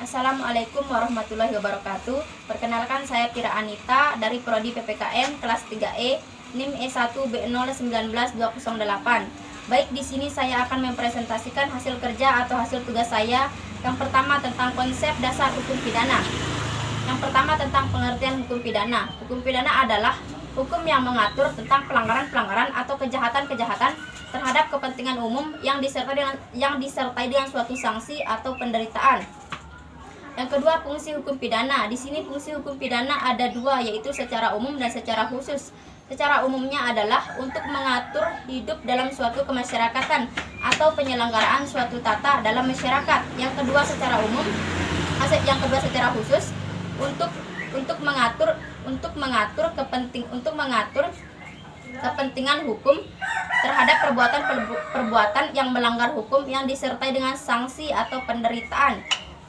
Assalamualaikum warahmatullahi wabarakatuh. Perkenalkan, saya Pira Anita dari Prodi PPKN kelas 3E NIM E1B019208. Baik, di sini saya akan mempresentasikan hasil kerja atau hasil tugas saya. Yang pertama tentang konsep dasar hukum pidana. Yang pertama tentang pengertian hukum pidana. Hukum pidana adalah hukum yang mengatur tentang pelanggaran-pelanggaran atau kejahatan-kejahatan terhadap kepentingan umum yang disertai dengan suatu sanksi atau penderitaan. Yang kedua, fungsi hukum pidana. Di sini fungsi hukum pidana ada dua, yaitu secara umum dan secara khusus. Secara umumnya adalah untuk mengatur hidup dalam suatu kemasyarakatan atau penyelenggaraan suatu tata dalam masyarakat. Yang kedua secara umum, yang kedua secara khusus untuk mengatur kepentingan hukum terhadap perbuatan yang melanggar hukum yang disertai dengan sanksi atau penderitaan.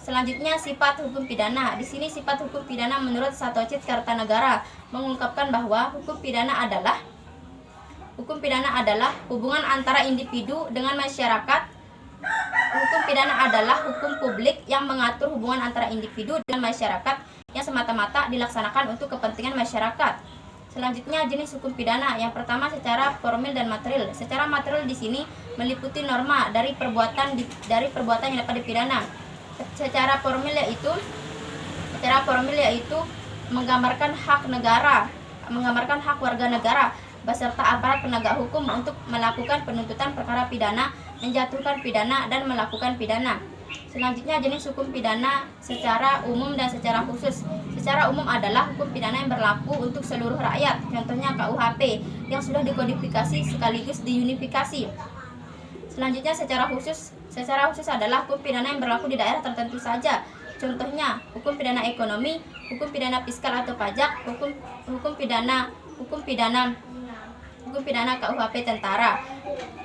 Selanjutnya, sifat hukum pidana. Di sini sifat hukum pidana menurut Satocit Kartanegara mengungkapkan bahwa hukum pidana adalah hubungan antara individu dengan masyarakat. Hukum pidana adalah hukum publik yang mengatur hubungan antara individu dengan masyarakat yang semata-mata dilaksanakan untuk kepentingan masyarakat. Selanjutnya, jenis hukum pidana. Yang pertama secara formil dan material. Secara material di sini meliputi norma dari perbuatan yang dapat dipidana. Secara formil yaitu menggambarkan hak warga negara beserta aparat penegak hukum untuk melakukan penuntutan perkara pidana, menjatuhkan pidana, dan melakukan pidana. Selanjutnya, jenis hukum pidana secara umum dan secara khusus. Secara umum adalah hukum pidana yang berlaku untuk seluruh rakyat, contohnya KUHP yang sudah dikodifikasi sekaligus diunifikasi. Selanjutnya, secara khusus adalah hukum pidana yang berlaku di daerah tertentu saja. Contohnya, hukum pidana ekonomi, hukum pidana fiskal atau pajak, hukum pidana KUHP tentara,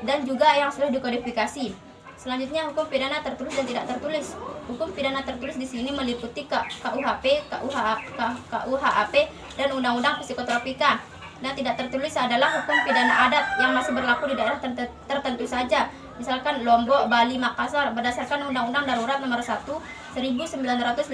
dan juga yang sudah dikodifikasi. Selanjutnya, hukum pidana tertulis dan tidak tertulis. Hukum pidana tertulis di sini meliputi KUHP, KUHAP, dan Undang-Undang Psikotropika. Dan tidak tertulis adalah hukum pidana adat yang masih berlaku di daerah tertentu saja. Misalkan Lombok, Bali, Makassar berdasarkan Undang-Undang Darurat Nomor 1 1951.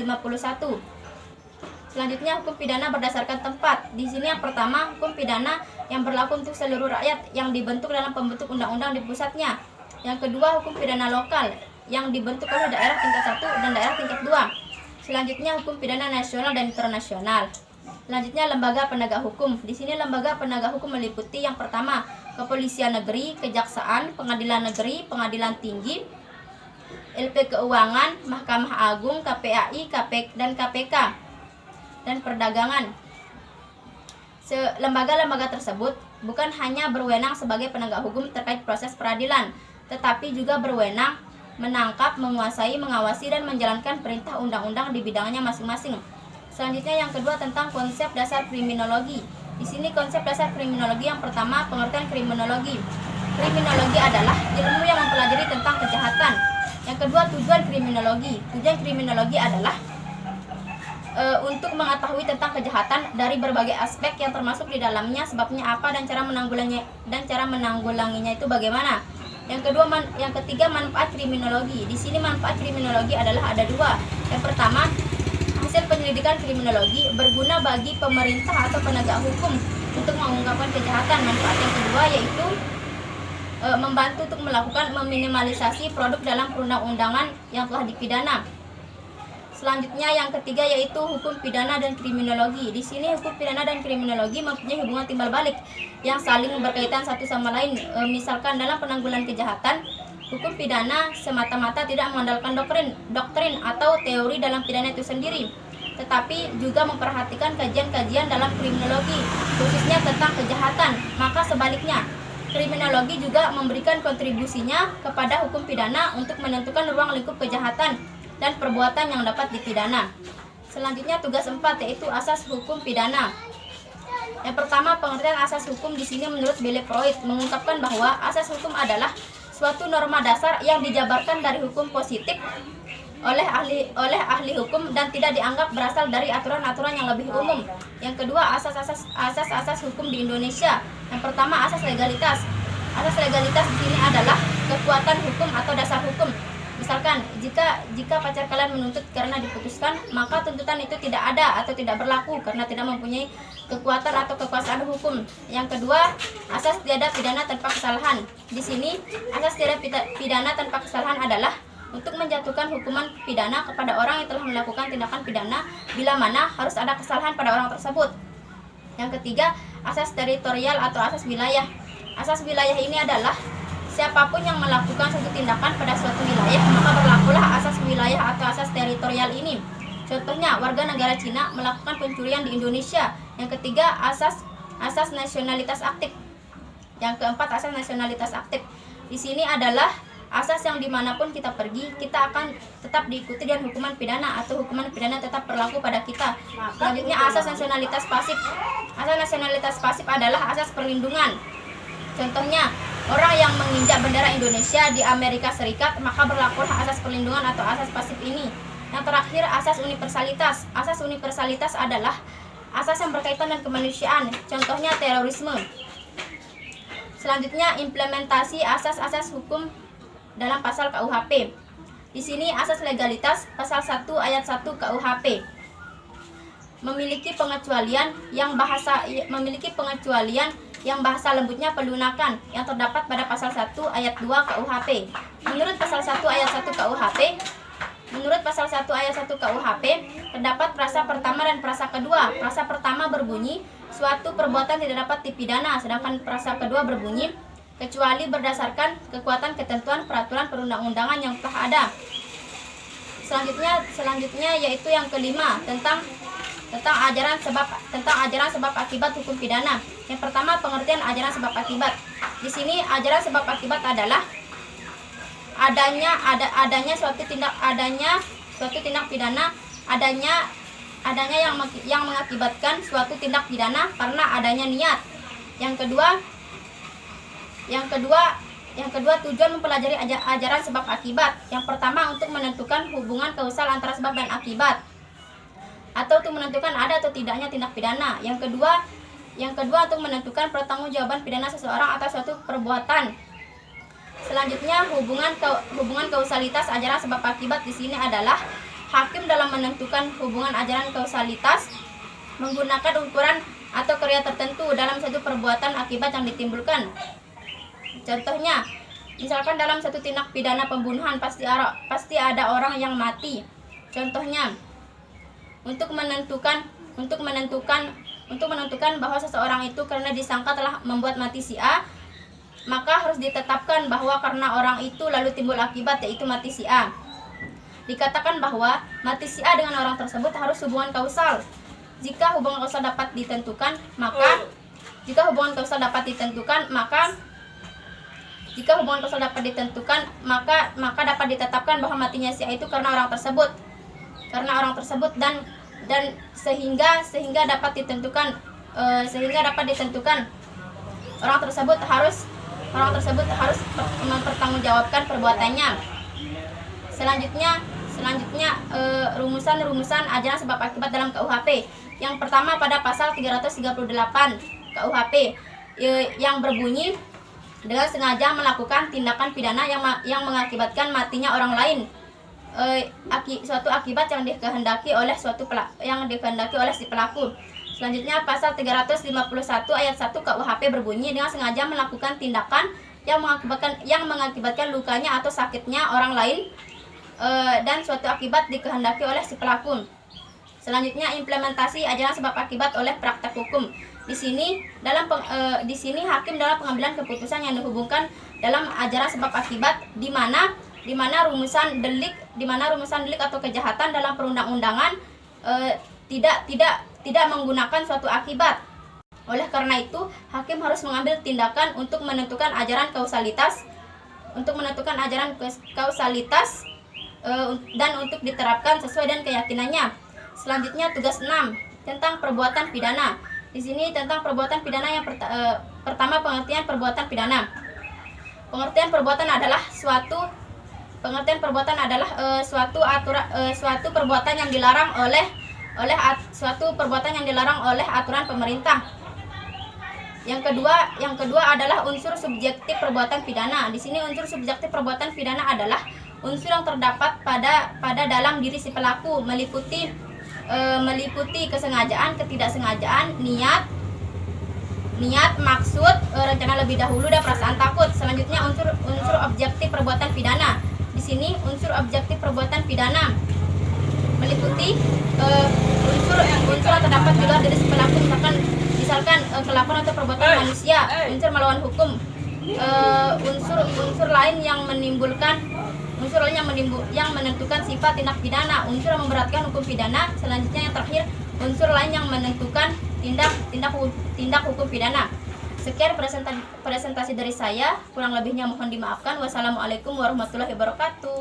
Selanjutnya, hukum pidana berdasarkan tempat. Di sini yang pertama, hukum pidana yang berlaku untuk seluruh rakyat yang dibentuk dalam pembentuk undang-undang di pusatnya. Yang kedua, hukum pidana lokal yang dibentuk oleh daerah tingkat 1 dan daerah tingkat 2. Selanjutnya, hukum pidana nasional dan internasional. Selanjutnya, lembaga penegak hukum. Di sini lembaga penegak hukum meliputi yang pertama, Kepolisian Negeri, Kejaksaan, Pengadilan Negeri, Pengadilan Tinggi, LP Keuangan, Mahkamah Agung, KPAI, dan KPK, dan Perdagangan. Lembaga-lembaga tersebut bukan hanya berwenang sebagai penegak hukum terkait proses peradilan, tetapi juga berwenang menangkap, menguasai, mengawasi, dan menjalankan perintah undang-undang di bidangnya masing-masing. Selanjutnya, yang kedua tentang konsep dasar kriminologi. Di sini konsep dasar kriminologi yang pertama, pengertian kriminologi. Kriminologi adalah ilmu yang mempelajari tentang kejahatan. Yang kedua, tujuan kriminologi. Tujuan kriminologi adalah untuk mengetahui tentang kejahatan dari berbagai aspek yang termasuk di dalamnya, sebabnya apa, dan cara menanggulanginya itu bagaimana. Yang ketiga, manfaat kriminologi. Di sini manfaat kriminologi adalah ada dua. Yang pertama, hasil penyelidikan kriminologi berguna bagi pemerintah atau penegak hukum untuk mengungkapkan kejahatan. Manfaat yang kedua yaitu membantu untuk melakukan meminimalisasi produk dalam perundang-undangan yang telah dipidana. Selanjutnya, yang ketiga yaitu hukum pidana dan kriminologi. Di sini hukum pidana dan kriminologi mempunyai hubungan timbal balik yang saling berkaitan satu sama lain. Misalkan dalam penanggulangan kejahatan, hukum pidana semata-mata tidak mengandalkan doktrin atau teori dalam pidana itu sendiri, tetapi juga memperhatikan kajian-kajian dalam kriminologi, khususnya tentang kejahatan. Maka sebaliknya, kriminologi juga memberikan kontribusinya kepada hukum pidana untuk menentukan ruang lingkup kejahatan dan perbuatan yang dapat dipidana. Selanjutnya, tugas 4 yaitu asas hukum pidana. Yang pertama, pengertian asas hukum di sini menurut Belle Freud mengungkapkan bahwa asas hukum adalah suatu norma dasar yang dijabarkan dari hukum positif oleh ahli hukum dan tidak dianggap berasal dari aturan-aturan yang lebih umum. Yang kedua, asas hukum di Indonesia. Yang pertama, asas legalitas. Asas legalitas di sini adalah kekuatan hukum atau dasar hukum. Misalkan jika pacar kalian menuntut karena diputuskan, maka tuntutan itu tidak ada atau tidak berlaku karena tidak mempunyai kekuatan atau kekuasaan hukum. Yang kedua, asas tiada pidana tanpa kesalahan. Di sini asas tiada pidana tanpa kesalahan adalah untuk menjatuhkan hukuman pidana kepada orang yang telah melakukan tindakan pidana bila mana harus ada kesalahan pada orang tersebut. Yang ketiga, asas teritorial atau asas wilayah. Asas wilayah ini adalah siapapun yang melakukan suatu tindakan pada suatu wilayah, maka berlakulah asas wilayah atau asas teritorial ini. Contohnya, warga negara Cina melakukan pencurian di Indonesia. Yang ketiga, asas nasionalitas aktif. Yang keempat, asas nasionalitas aktif. Di sini adalah asas yang dimanapun kita pergi, kita akan tetap diikuti dan hukuman pidana atau hukuman pidana tetap berlaku pada kita. Selanjutnya, asas nasionalitas pasif. Asas nasionalitas pasif adalah asas perlindungan. Contohnya, orang yang menginjak bendera Indonesia di Amerika Serikat, maka berlakulah asas perlindungan atau asas pasif ini. Yang terakhir, asas universalitas. Asas universalitas adalah asas yang berkaitan dengan kemanusiaan. Contohnya terorisme. Selanjutnya, implementasi asas-asas hukum dalam pasal KUHP. Di sini asas legalitas pasal 1 ayat 1 KUHP. Memiliki pengecualian yang bahasa lembutnya pelunakan yang terdapat pada pasal 1 ayat 2 KUHP. Menurut pasal 1 ayat 1 KUHP, terdapat frasa pertama dan frasa kedua. Frasa pertama berbunyi, suatu perbuatan tidak dapat dipidana, sedangkan frasa kedua berbunyi, kecuali berdasarkan kekuatan ketentuan peraturan perundang-undangan yang telah ada. Selanjutnya yaitu yang kelima, tentang ajaran sebab akibat hukum pidana. Yang pertama, pengertian ajaran sebab akibat. Di sini ajaran sebab akibat adalah adanya suatu tindak pidana, adanya yang mengakibatkan suatu tindak pidana karena adanya niat. Yang kedua tujuan mempelajari ajaran sebab akibat. Yang pertama, untuk menentukan hubungan kausal antara sebab dan akibat, atau untuk menentukan ada atau tidaknya tindak pidana. Yang kedua untuk menentukan pertanggungjawaban pidana seseorang atas suatu perbuatan. Selanjutnya, hubungan kausalitas ajaran sebab akibat di sini adalah hakim dalam menentukan hubungan ajaran kausalitas menggunakan ukuran atau kriteria tertentu dalam satu perbuatan akibat yang ditimbulkan. Contohnya, misalkan dalam satu tindak pidana pembunuhan pasti ada orang yang mati. Contohnya, untuk menentukan bahwa seseorang itu karena disangka telah membuat mati si A, maka harus ditetapkan bahwa karena orang itu lalu timbul akibat, yaitu mati si A. Dikatakan bahwa mati si A dengan orang tersebut harus hubungan kausal. Jika hubungan kausal dapat ditentukan, maka dapat ditetapkan bahwa matinya si A itu karena orang tersebut dan sehingga dapat ditentukan orang tersebut harus mempertanggungjawabkan perbuatannya. Selanjutnya rumusan ajaran sebab akibat dalam KUHP. Yang pertama pada pasal 338 KUHP yang berbunyi, dengan sengaja melakukan tindakan pidana yang mengakibatkan matinya orang lain, suatu akibat yang dikehendaki oleh si pelaku. Selanjutnya pasal 351 ayat 1 KUHP berbunyi, dengan sengaja melakukan tindakan yang mengakibatkan lukanya atau sakitnya orang lain, dan suatu akibat dikehendaki oleh si pelaku. Selanjutnya, implementasi ajaran sebab akibat oleh praktek hukum. Di sini hakim dalam pengambilan keputusan yang dihubungkan dalam ajaran sebab akibat, di mana rumusan delik atau kejahatan dalam perundang-undangan tidak menggunakan suatu akibat. Oleh karena itu, hakim harus mengambil tindakan untuk menentukan ajaran kausalitas dan untuk diterapkan sesuai dengan keyakinannya. Selanjutnya, tugas 6 tentang perbuatan pidana. Di sini tentang perbuatan pidana yang pertama, pengertian perbuatan pidana. Pengertian perbuatan adalah suatu perbuatan yang dilarang oleh aturan pemerintah. Yang kedua adalah unsur subjektif perbuatan pidana. Di sini unsur subjektif perbuatan pidana adalah unsur yang terdapat pada dalam diri si pelaku meliputi kesengajaan, ketidaksengajaan, niat, maksud, rencana lebih dahulu, dan perasaan takut. Selanjutnya unsur objektif perbuatan pidana. Di sini unsur objektif perbuatan pidana meliputi unsur yang terdapat di luar diri si pelaku, misalkan kelakuan atau perbuatan manusia, unsur melawan hukum, unsur lain yang menentukan sifat tindak pidana, unsur yang memberatkan hukum pidana. Selanjutnya yang terakhir, unsur lain yang menentukan tindak hukum pidana. Sekian presentasi dari saya, kurang lebihnya mohon dimaafkan. Wassalamualaikum warahmatullahi wabarakatuh.